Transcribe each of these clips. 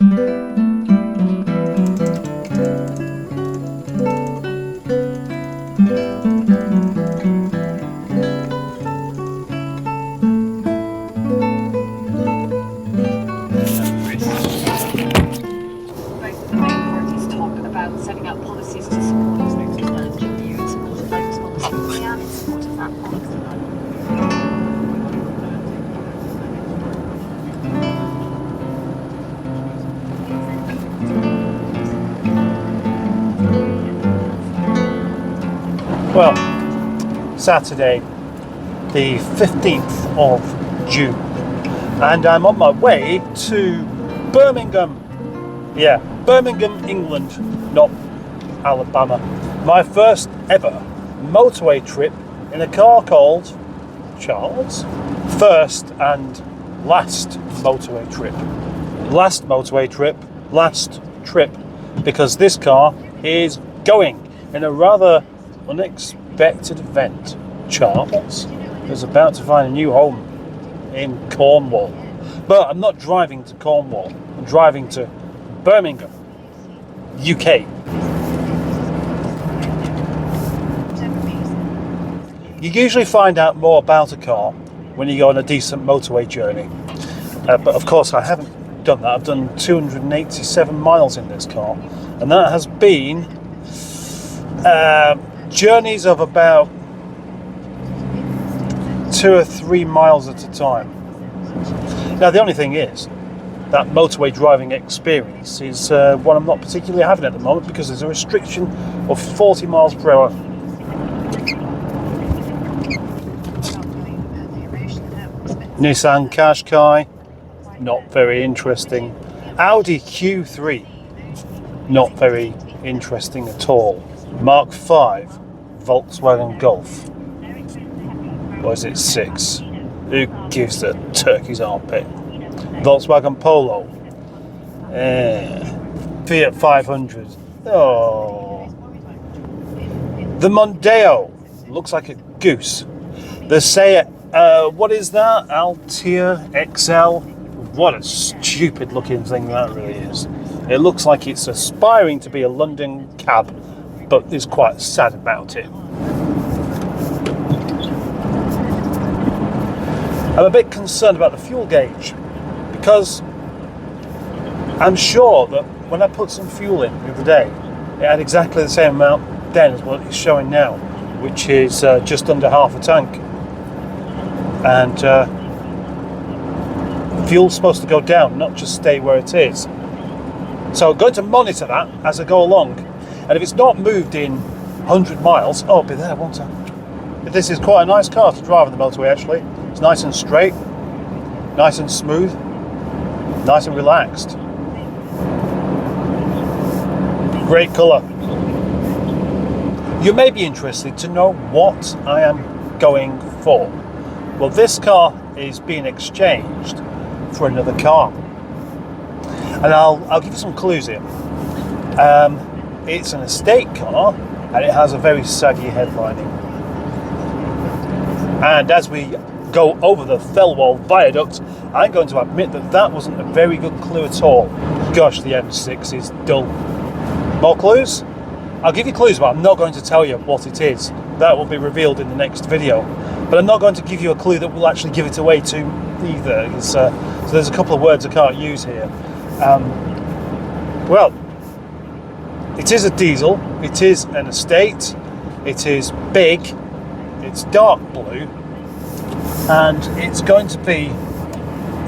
Setting out policies to support executive land review and support of land policy and in support of that policy. Well, Saturday the 15th of June, and I'm on my way to Birmingham. Yeah, Birmingham, England, not Alabama. My first ever motorway trip in a car called Charles. First and last motorway trip. Last motorway trip, last trip, because this car is going in a rather unexpected event. Charles is about to find a new home in Cornwall. But I'm not driving to Cornwall, I'm driving to Birmingham, UK. You usually find out more about a car when you go on a decent motorway journey. But of course I haven't done that. I've done 287 miles in this car, and that has been journeys of about 2 or 3 miles at a time. Now the only thing is, that motorway driving experience is one I'm not particularly having at the moment, because there's a restriction of 40 miles per hour. Nissan Qashqai, not very interesting. Audi Q3, not very interesting at all. Mark V, Volkswagen Golf. Or is it 6? Who gives a turkey's armpit? Volkswagen Polo. Fiat 500. Oh. The Mondeo looks like a goose. The Seat, what is that? Altia XL. What a stupid looking thing that really is. It looks like it's aspiring to be a London cab, but is quite sad about it. I'm a bit concerned about the fuel gauge, because I'm sure that when I put some fuel in the other day, it had exactly the same amount then as what it's showing now, which is just under half a tank. And fuel's supposed to go down, not just stay where it is. So I'm going to monitor that as I go along, and if it's not moved in 100 miles, I'll be there, won't I? But this is quite a nice car to drive on the motorway actually. It's nice and straight, nice and smooth, nice and relaxed. Great colour. You may be interested to know what I am going for. Well, this car is being exchanged for another car, and I'll give you some clues here. It's an estate car, and it has a very saggy headlining. And as we go over the Fellwall Viaduct, I'm going to admit that that wasn't a very good clue at all. Gosh, the M6 is dull. More clues? I'll give you clues, but I'm not going to tell you what it is. That will be revealed in the next video. But I'm not going to give you a clue that will actually give it away to either. So there's a couple of words I can't use here. Well, it is a diesel, it is an estate, it is big, it's dark blue, and it's going to be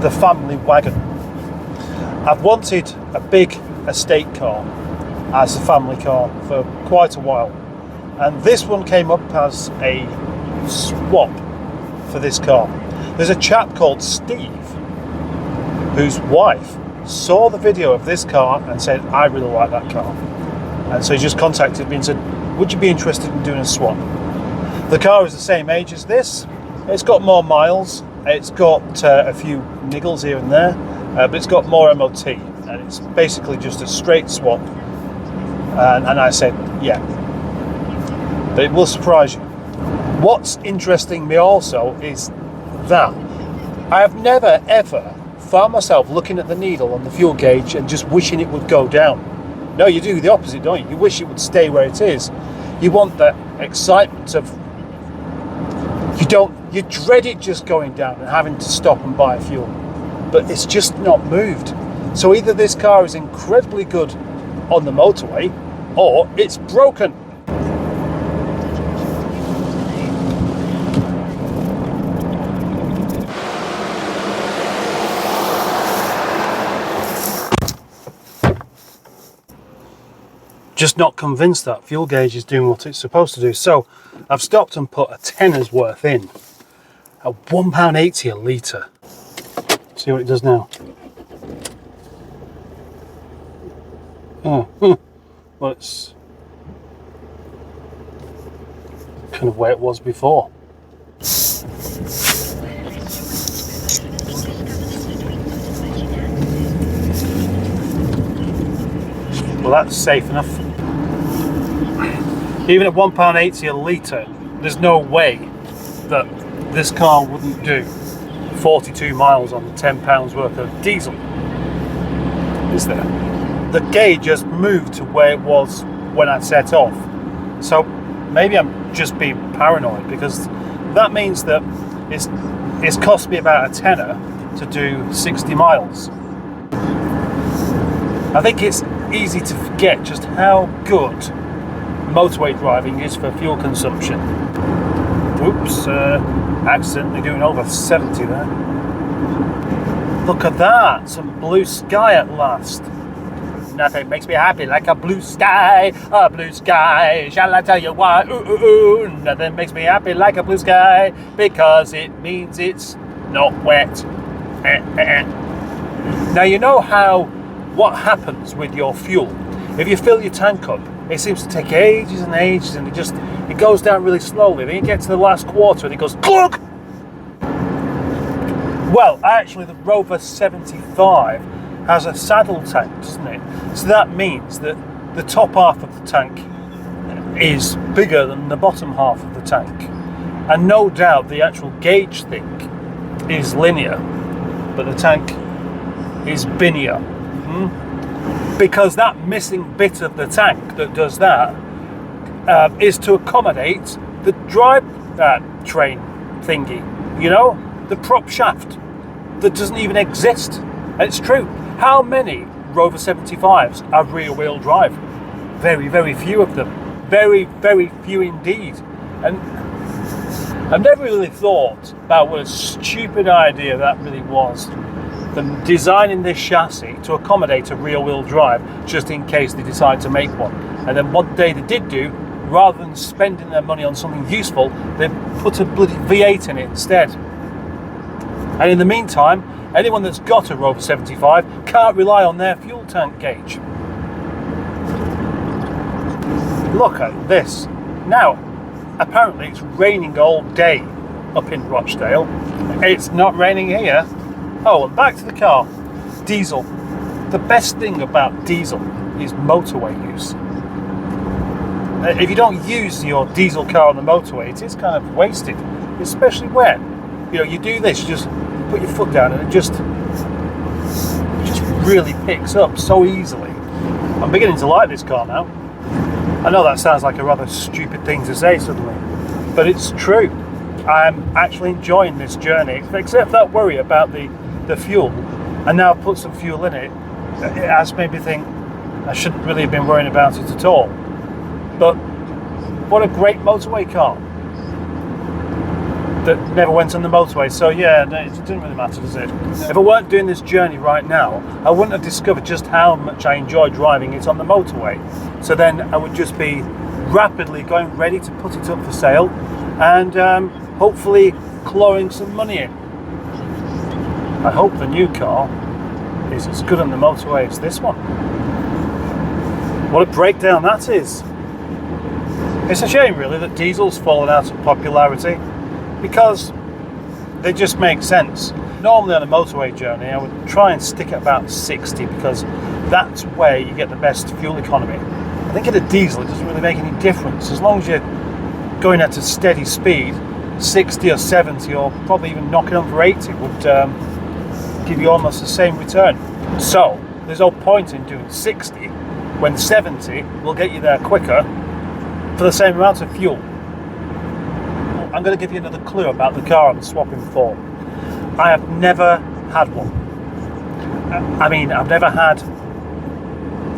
the family wagon. I've wanted a big estate car as a family car for quite a while, and this one came up as a swap for this car. There's a chap called Steve whose wife saw the video of this car and said, I really like that car, and so he just contacted me and said, would you be interested in doing a swap? The car is the same age as this. It's got more miles, it's got a few niggles here and there, but it's got more MOT, and it's basically just a straight swap. And I said, yeah, but it will surprise you. What's interesting me also is that I have never ever found myself looking at the needle on the fuel gauge and just wishing it would go down. No, you do the opposite, don't you? You wish it would stay where it is. You want that excitement of, you dread it just going down and having to stop and buy fuel. But it's just not moved. So either this car is incredibly good on the motorway, or it's broken. Just not convinced that fuel gauge is doing what it's supposed to do. So I've stopped and put a tenner's worth in at £1.80 a litre. See what it does now. Oh, well, it's kind of where it was before. Well, that's safe enough. Even at £1.80 a litre, there's no way that this car wouldn't do 42 miles on £10 worth of diesel, is there? The gauge has moved to where it was when I set off. So maybe I'm just being paranoid, because that means that it's cost me about a tenner to do 60 miles. I think it's easy to forget just how good motorway driving is for fuel consumption. Oops, accidentally doing over 70 there. Look at that, some blue sky at last. Nothing makes me happy like a blue sky, shall I tell you why? Ooh, ooh, ooh. Nothing makes me happy like a blue sky, because it means it's not wet. Now you know what happens with your fuel. If you fill your tank up, it seems to take ages and ages, and it goes down really slowly. Then you get to the last quarter and it goes glug. Well, actually the Rover 75 has a saddle tank, doesn't it? So that means that the top half of the tank is bigger than the bottom half of the tank. And no doubt the actual gauge thing is linear, but the tank is biniar. Because that missing bit of the tank that does that is to accommodate the drive train thingy, you know, the prop shaft that doesn't even exist. And it's true. How many Rover 75s are rear-wheel drive? Very, very few of them. Very, very few indeed. And I've never really thought about what a stupid idea that really was. Them designing this chassis to accommodate a rear-wheel drive just in case they decide to make one. And then one day they did do, rather than spending their money on something useful, they put a bloody V8 in it instead. And in the meantime, anyone that's got a Rover 75 can't rely on their fuel tank gauge. Look at this. Now, apparently it's raining all day up in Rochdale. It's not raining here. Oh, and back to the car. Diesel. The best thing about diesel is motorway use. If you don't use your diesel car on the motorway, it is kind of wasted, especially when, you know, you do this, you just put your foot down and it just really picks up so easily. I'm beginning to like this car now. I know that sounds like a rather stupid thing to say suddenly, but it's true. I'm actually enjoying this journey, except that worry about the fuel. And now I've put some fuel in it, it has made me think I shouldn't really have been worrying about it at all. But what a great motorway car that never went on the motorway. So yeah, it didn't really matter, does it? If I weren't doing this journey right now, I wouldn't have discovered just how much I enjoy driving it on the motorway. So then I would just be rapidly going ready to put it up for sale and hopefully clawing some money in. I hope the new car is as good on the motorway as this one. What a breakdown that is. It's a shame really that diesel's fallen out of popularity, because they just make sense. Normally on a motorway journey I would try and stick at about 60, because that's where you get the best fuel economy. I think in a diesel it doesn't really make any difference. As long as you're going at a steady speed, 60 or 70 or probably even knocking on for 80 would give you almost the same return. So there's no point in doing 60 when 70 will get you there quicker for the same amount of fuel. I'm going to give you another clue about the car I'm swapping for. I have never had one. I mean, I've never had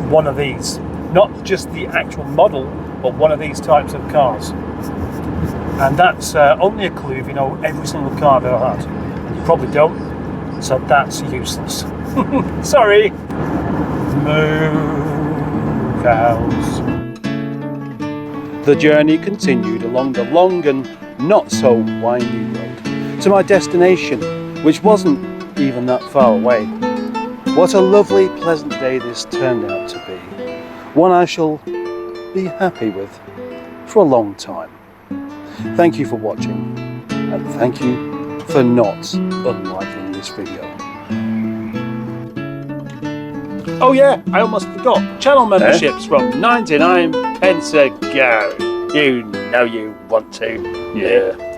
one of these. Not just the actual model, but one of these types of cars. And that's only a clue if you know every single car I've ever had. And you probably don't, so that's useless. Sorry. Move house. The journey continued along the long and not so windy road to my destination, which wasn't even that far away. What a lovely, pleasant day this turned out to be. One I shall be happy with for a long time. Thank you for watching, and thank you for not unliking this video. Oh yeah, I almost forgot. Channel memberships from 99 pence a go. You know you want to. Yeah.